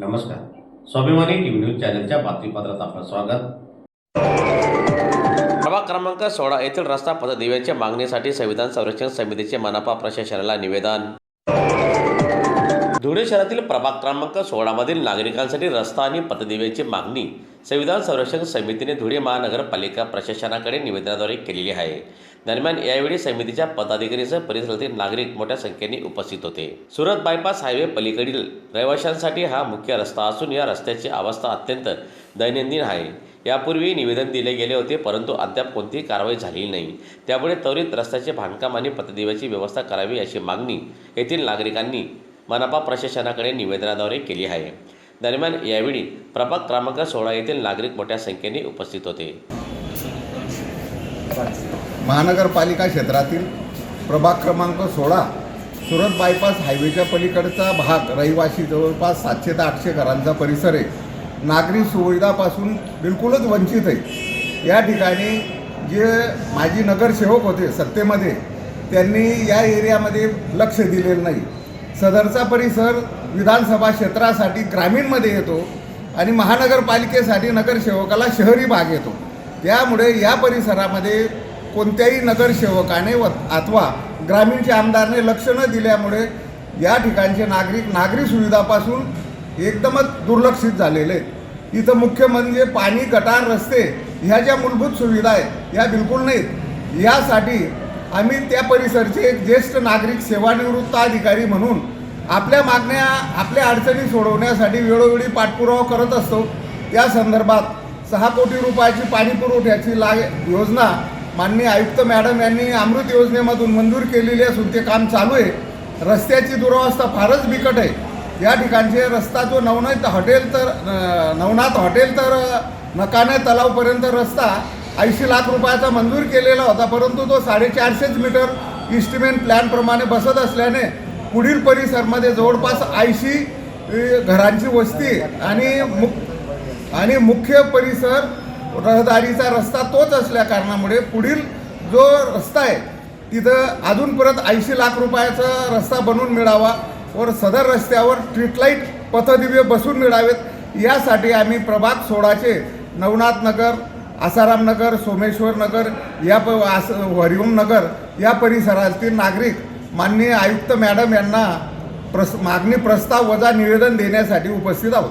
नमस्कार. स्वाभिमानी TV news चॅनलच्या बातमीपत्रात आपलं स्वागत. प्रभाग क्रमांक 16 येथील रस्ता पथदिव्यांच्या मागणीसाठी संविधान संरक्षण समितीचे मनपा प्रशासनाला निवेदन. धुळे शहरातील प्रभाग क्रमांक 16 मधील नागरिकांसाठी रस्ता आणि पथदिव्यांची मागणी संविधान संरक्षण समितीने धुळे महानगरपालिका प्रशासनाकडे निवेदनाद्वारे केलेली आहे. दरम्यान यावेळी समितीच्या पदाधिकाऱ्यांसह परिसरातील नागरिक मोठ्या संख्येने उपस्थित होते. सुरत बायपास हायवे पलीकडील रहिवाशांसाठी हा मुख्य रस्ता असून या रस्त्याची अवस्था अत्यंत दैनंदिन आहे. यापूर्वी निवेदन दिले गेले होते, परंतु अद्याप कोणतीही कारवाई झालेली नाही. त्यामुळे त्वरित रस्त्याचे बांधकाम आणि पथदिव्याची व्यवस्था करावी अशी मागणी येथील नागरिकांनी मनपा प्रशासनाकडे निवेदनाद्वारे केली आहे. दरम्यान यावेळी प्रभाग क्रमांक 16 येथील नागरिक मोठ्या संख्येने उपस्थित होते. महानगरपालिका क्षेत्रातील प्रभाग क्रमांक 16 सुरत बायपास हायवेच्या पलीकडचा भाग रहिवासी जवळपास 700 ते 800 घरांचा परिसर आहे. नागरी सुविधापासून बिलकुलच वंचित आहे. या ठिकाणी जे माजी नगरसेवक होते सत्तेमध्ये, त्यांनी या एरियामध्ये लक्ष दिलेलं नाही. सदरचा परिसर विधानसभा क्षेत्रासाठी ग्रामीणमध्ये येतो आणि महानगरपालिकेसाठी नगरसेवकाला शहरी भाग येतो. त्यामुळे या परिसरामध्ये कोणत्याही नगरसेवकाने अथवा ग्रामीणच्या आमदारने लक्ष न दिल्यामुळे या ठिकाणचे नागरिक नागरी सुविधापासून एकदमच दुर्लक्षित झालेले आहेत. इथं मुख्य म्हणजे पाणी, गटार, रस्ते ह्या ज्या मूलभूत सुविधा आहेत या बिलकुल नाहीत. यासाठी आम्ही त्या परिसरचे एक ज्येष्ठ नागरिक सेवानिवृत्त अधिकारी म्हणून आपल्या मागण्या, आपल्या अडचणी सोडवण्यासाठी वेळोवेळी पाठपुरावा करत असतो. त्या संदर्भात 6 कोटी रुपयाची पाणी पुरवठ्याची योजना माननीय आयुक्त मॅडम यांनी अमृत योजनेमधून मंजूर केलेली असून ते काम चालू आहे. रस्त्याची दुरावस्था फारच बिकट आहे. या ठिकाणचे रस्ता जो नवनाथ हॉटेल तर नकाने तलावपर्यंत रस्ता 80 लाख रुपयाचा मंजूर केलेला होता, परंतु तो 450 मीटर इस्टिमेट प्लॅनप्रमाणे बसत असल्याने पुढील परिसरमध्ये जवळपास 80 घरांची वस्ती आणि मुख्य परिसर रहदारीचा रस्ता तोच असल्या कारणामुळे पुढील जो रस्ता आहे तिथं अजून परत 80 लाख रुपयाचा रस्ता बनवून मिळावा व सदर रस्त्यावर स्ट्रीटलाईट पथदिवे बसून मिळावेत. यासाठी आम्ही प्रभाग 16चे नवनाथ नगर, आसाराम नगर, सोमेश्वर नगर, हरिओम नगर या परिसरातील नागरिक माननीय आयुक्त मॅडम यांना मागणी प्रस्ताव वजा निवेदन देण्यासाठी उपस्थित आहोत.